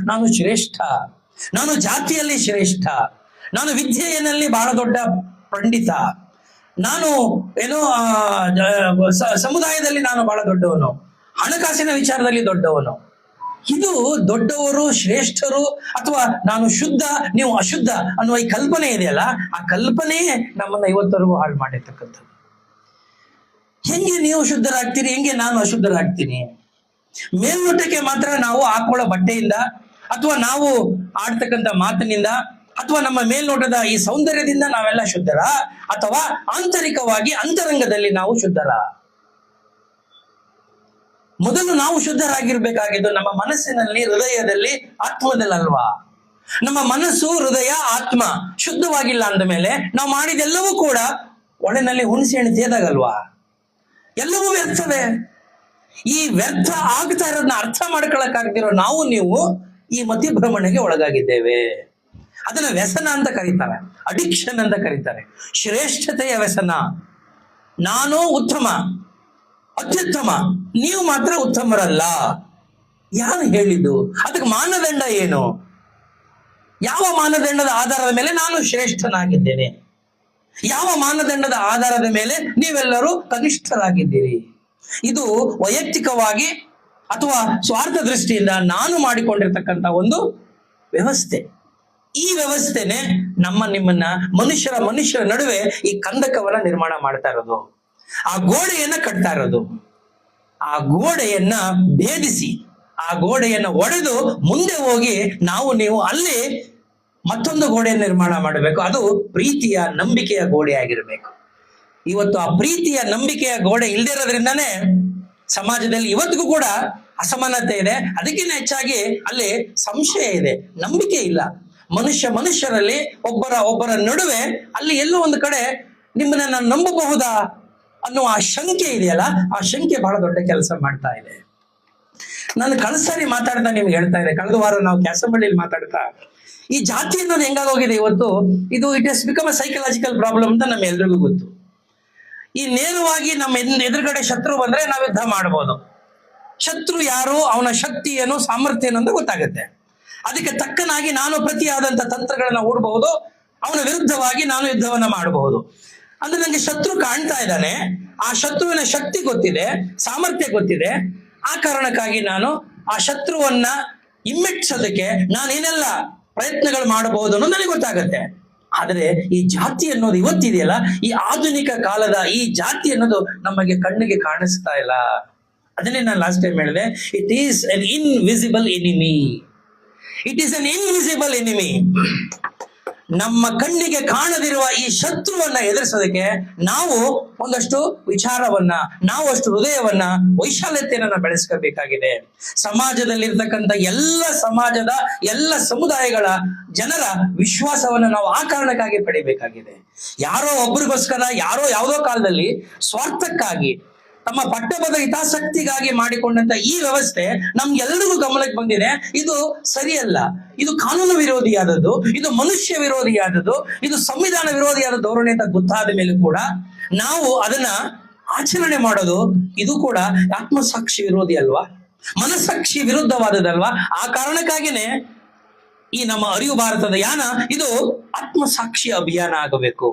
ನಾನು ಶ್ರೇಷ್ಠ, ನಾನು ಜಾತಿಯಲ್ಲಿ ಶ್ರೇಷ್ಠ, ನಾನು ವಿದ್ಯೆಯಲ್ಲಿ ಬಹಳ ದೊಡ್ಡ ಪಂಡಿತ, ನಾನು ಏನೋ ಸಮುದಾಯದಲ್ಲಿ ನಾನು ಬಹಳ ದೊಡ್ಡವನು, ಹಣಕಾಸಿನ ವಿಚಾರದಲ್ಲಿ ದೊಡ್ಡವನು. ಇದು ದೊಡ್ಡವರು, ಶ್ರೇಷ್ಠರು, ಅಥವಾ ನಾನು ಶುದ್ಧ ನೀವು ಅಶುದ್ಧ ಅನ್ನುವ ಈ ಕಲ್ಪನೆ ಇದೆಯಲ್ಲ, ಆ ಕಲ್ಪನೆಯೇ ನಮ್ಮನ್ನ ಇವತ್ತರೆಗೂ ಹಾಳು ಮಾಡಿರ್ತಕ್ಕಂಥದ್ದು. ಹೆಂಗೆ ನೀವು ಶುದ್ಧರಾಗ್ತೀರಿ, ಹೆಂಗೆ ನಾನು ಅಶುದ್ಧರಾಗ್ತೀನಿ? ಮೇಲ್ನೋಟಕ್ಕೆ ಮಾತ್ರ ನಾವು ಹಾಕೊಳ್ಳೋ ಬಟ್ಟೆಯಿಂದ, ಅಥವಾ ನಾವು ಆಡ್ತಕ್ಕಂಥ ಮಾತಿನಿಂದ, ಅಥವಾ ನಮ್ಮ ಮೇಲ್ನೋಟದ ಈ ಸೌಂದರ್ಯದಿಂದ ನಾವೆಲ್ಲ ಶುದ್ಧರ, ಅಥವಾ ಆಂತರಿಕವಾಗಿ ಅಂತರಂಗದಲ್ಲಿ ನಾವು ಶುದ್ಧರ? ಮೊದಲು ನಾವು ಶುದ್ಧರಾಗಿರ್ಬೇಕಾಗಿದ್ದು ನಮ್ಮ ಮನಸ್ಸಿನಲ್ಲಿ, ಹೃದಯದಲ್ಲಿ, ಆತ್ಮದಲ್ಲಲ್ವಾ? ನಮ್ಮ ಮನಸ್ಸು, ಹೃದಯ, ಆತ್ಮ ಶುದ್ಧವಾಗಿಲ್ಲ ಅಂದ ಮೇಲೆ ನಾವು ಮಾಡಿದೆಲ್ಲವೂ ಕೂಡ ಒಳನಲ್ಲಿ ಹುಣಸೆ ಹಣ್ಣು ತೇದಾಗಲ್ವಾ? ಎಲ್ಲವೂ ವ್ಯರ್ಥವೇ. ಈ ವ್ಯರ್ಥ ಆಗ್ತಾ ಇರೋದನ್ನ ಅರ್ಥ ಮಾಡ್ಕೊಳಕ್ಕಾಗ್ದಿರೋ ನಾವು ನೀವು ಈ ಮತಿಭ್ರಮಣೆಗೆ ಒಳಗಾಗಿದ್ದೇವೆ. ಅದನ್ನ ವ್ಯಸನ ಅಂತ ಕರೀತಾರೆ, ಅಡಿಕ್ಷನ್ ಅಂತ ಕರೀತಾರೆ. ಶ್ರೇಷ್ಠತೆಯ ವ್ಯಸನ. ನಾನು ಉತ್ತಮ, ಅತ್ಯುತ್ತಮ, ನೀವು ಮಾತ್ರ ಉತ್ತಮರಲ್ಲ. ಯಾರು ಹೇಳಿದ್ದು? ಅದಕ್ಕೆ ಮಾನದಂಡ ಏನು? ಯಾವ ಮಾನದಂಡದ ಆಧಾರದ ಮೇಲೆ ನಾನು ಶ್ರೇಷ್ಠನಾಗಿದ್ದೇನೆ? ಯಾವ ಮಾನದಂಡದ ಆಧಾರದ ಮೇಲೆ ನೀವೆಲ್ಲರೂ ಕನಿಷ್ಠರಾಗಿದ್ದೀರಿ? ಇದು ವೈಯಕ್ತಿಕವಾಗಿ ಅಥವಾ ಸ್ವಾರ್ಥ ದೃಷ್ಟಿಯಿಂದ ನಾನು ಮಾಡಿಕೊಂಡಿರ್ತಕ್ಕಂಥ ಒಂದು ವ್ಯವಸ್ಥೆ. ಈ ವ್ಯವಸ್ಥೆನೆ ನಿಮ್ಮನ್ನ ಮನುಷ್ಯರ ನಡುವೆ ಈ ಕಂದಕವನ್ನ ನಿರ್ಮಾಣ ಮಾಡ್ತಾ ಇರೋದು, ಆ ಗೋಡೆಯನ್ನ ಕಟ್ತಾ ಇರೋದು. ಆ ಗೋಡೆಯನ್ನ ಭೇದಿಸಿ, ಆ ಗೋಡೆಯನ್ನ ಒಡೆದು ಮುಂದೆ ಹೋಗಿ ನೀವು ಅಲ್ಲಿ ಮತ್ತೊಂದು ಗೋಡೆಯನ್ನು ನಿರ್ಮಾಣ ಮಾಡಬೇಕು. ಅದು ಪ್ರೀತಿಯ, ನಂಬಿಕೆಯ ಗೋಡೆ ಆಗಿರಬೇಕು. ಇವತ್ತು ಆ ಪ್ರೀತಿಯ, ನಂಬಿಕೆಯ ಗೋಡೆ ಇಲ್ದಿರೋದ್ರಿಂದಾನೇ ಸಮಾಜದಲ್ಲಿ ಇವತ್ತಿಗೂ ಕೂಡ ಅಸಮಾನತೆ ಇದೆ. ಅದಕ್ಕಿಂತ ಹೆಚ್ಚಾಗಿ ಅಲ್ಲಿ ಸಂಶಯ ಇದೆ, ನಂಬಿಕೆ ಇಲ್ಲ. ಮನುಷ್ಯರಲ್ಲಿ ಒಬ್ಬರ ನಡುವೆ ಅಲ್ಲಿ ಎಲ್ಲೋ ಒಂದು ಕಡೆ ನಿಮ್ಮನ್ನ ನಾನು ನಂಬಬಹುದಾ ಅನ್ನುವ ಆ ಶಂಕೆ ಇದೆಯಲ್ಲ, ಆ ಶಂಕೆ ಬಹಳ ದೊಡ್ಡ ಕೆಲಸ ಮಾಡ್ತಾ ಇದೆ. ನಾನು ಕಳೆದ ಸಾರಿ ಮಾತಾಡ್ತಾ ನಿಮ್ಗೆ ಹೇಳ್ತಾ ಇದ್ದೆ, ಕಳೆದ ವಾರ ನಾವು ಕ್ಯಾಸಂಬಳ್ಳಿಯಲ್ಲಿ ಮಾತಾಡ್ತಾ, ಈ ಜಾತಿ ಅನ್ನೋದು ಹೆಂಗಾಗೋಗಿದೆ ಇವತ್ತು, it has become a psychological problem ಅಂತ ನಮ್ಮ ಎಲ್ರಿಗೂ ಗೊತ್ತು. ಈ ನೇರವಾಗಿ ನಮ್ಮ ಎದುರುಗಡೆ ಶತ್ರು ಬಂದ್ರೆ ನಾವು ಯುದ್ಧ ಮಾಡಬಹುದು. ಶತ್ರು ಯಾರು, ಅವನ ಶಕ್ತಿ ಏನು, ಸಾಮರ್ಥ್ಯ ಏನು ಅಂತ ಗೊತ್ತಾಗುತ್ತೆ. ಅದಕ್ಕೆ ತಕ್ಕನಾಗಿ ನಾನು ಪ್ರತಿಯಾದಂತ ತಂತ್ರಗಳನ್ನ ಹೂಡಬಹುದು, ಅವನ ವಿರುದ್ಧವಾಗಿ ನಾನು ಯುದ್ಧವನ್ನ ಮಾಡಬಹುದು. ಅಂದ್ರೆ ನನಗೆ ಶತ್ರು ಕಾಣ್ತಾ ಇದ್ದಾನೆ, ಆ ಶತ್ರುವಿನ ಶಕ್ತಿ ಗೊತ್ತಿದೆ, ಸಾಮರ್ಥ್ಯ ಗೊತ್ತಿದೆ. ಆ ಕಾರಣಕ್ಕಾಗಿ ನಾನು ಆ ಶತ್ರುವನ್ನ ಹಿಮ್ಮೆಟ್ಟಿಸೋದಕ್ಕೆ ನಾನೇನೆಲ್ಲ ಪ್ರಯತ್ನಗಳು ಮಾಡಬಹುದು ಅನ್ನೋದು ನನಗೆ ಗೊತ್ತಾಗತ್ತೆ. ಆದ್ರೆ ಈ ಜಾತಿ ಅನ್ನೋದು ಇವತ್ತಿದೆಯಲ್ಲ, ಈ ಆಧುನಿಕ ಕಾಲದ ಈ ಜಾತಿ ಅನ್ನೋದು ನಮಗೆ ಕಣ್ಣಿಗೆ ಕಾಣಿಸ್ತಾ ಇಲ್ಲ. ಅದನ್ನೇ ನಾನು ಲಾಸ್ಟ್ ಟೈಮ್ ಹೇಳಿದೆ, it is an invisible enemy. It is an invisible enemy. ನಮ್ಮ ಕಣ್ಣಿಗೆ ಕಾಣದಿರುವ ಈ ಶತ್ರುವನ್ನ ಎದುರಿಸೋದಕ್ಕೆ ನಾವು ಒಂದಷ್ಟು ವಿಚಾರವನ್ನ, ನಾವು ಅಷ್ಟು ಹೃದಯವನ್ನ, ವೈಶಾಲ್ಯತೆಯನ್ನ ಬೆಳೆಸ್ಕೋಬೇಕಾಗಿದೆ. ಸಮಾಜದಲ್ಲಿರ್ತಕ್ಕಂಥ ಸಮಾಜದ ಎಲ್ಲ ಸಮುದಾಯಗಳ ಜನರ ವಿಶ್ವಾಸವನ್ನ ನಾವು ಆ ಕಾರಣಕ್ಕಾಗಿ ಪಡಿಬೇಕಾಗಿದೆ. ಯಾರೋ ಒಬ್ರಿಗೋಸ್ಕರ, ಯಾರೋ ಯಾವುದೋ ಕಾಲದಲ್ಲಿ ಸ್ವಾರ್ಥಕ್ಕಾಗಿ, ತಮ್ಮ ಪಟ್ಟಬದ ಹಿತಾಸಕ್ತಿಗಾಗಿ ಮಾಡಿಕೊಂಡಂತ ಈ ವ್ಯವಸ್ಥೆ ನಮ್ಗೆಲ್ಲರಿಗೂ ಗಮನಕ್ಕೆ ಬಂದಿದೆ. ಇದು ಸರಿಯಲ್ಲ, ಇದು ಕಾನೂನು ವಿರೋಧಿಯಾದದ್ದು, ಇದು ಮನುಷ್ಯ ವಿರೋಧಿಯಾದದ್ದು, ಇದು ಸಂವಿಧಾನ ವಿರೋಧಿಯಾದ ಧೋರಣೆ ಅಂತ ಗೊತ್ತಾದ ಮೇಲೆ ಕೂಡ ನಾವು ಅದನ್ನ ಆಚರಣೆ ಮಾಡೋದು, ಇದು ಕೂಡ ಆತ್ಮಸಾಕ್ಷಿ ವಿರೋಧಿ ಅಲ್ವಾ, ಮನಸ್ಸಾಕ್ಷಿ ವಿರುದ್ಧವಾದದಲ್ವಾ? ಆ ಕಾರಣಕ್ಕಾಗಿನೇ ಈ ನಮ್ಮ ಅರಿವು ಭಾರತದ ಯಾನ ಇದು ಆತ್ಮಸಾಕ್ಷಿ ಅಭಿಯಾನ ಆಗಬೇಕು.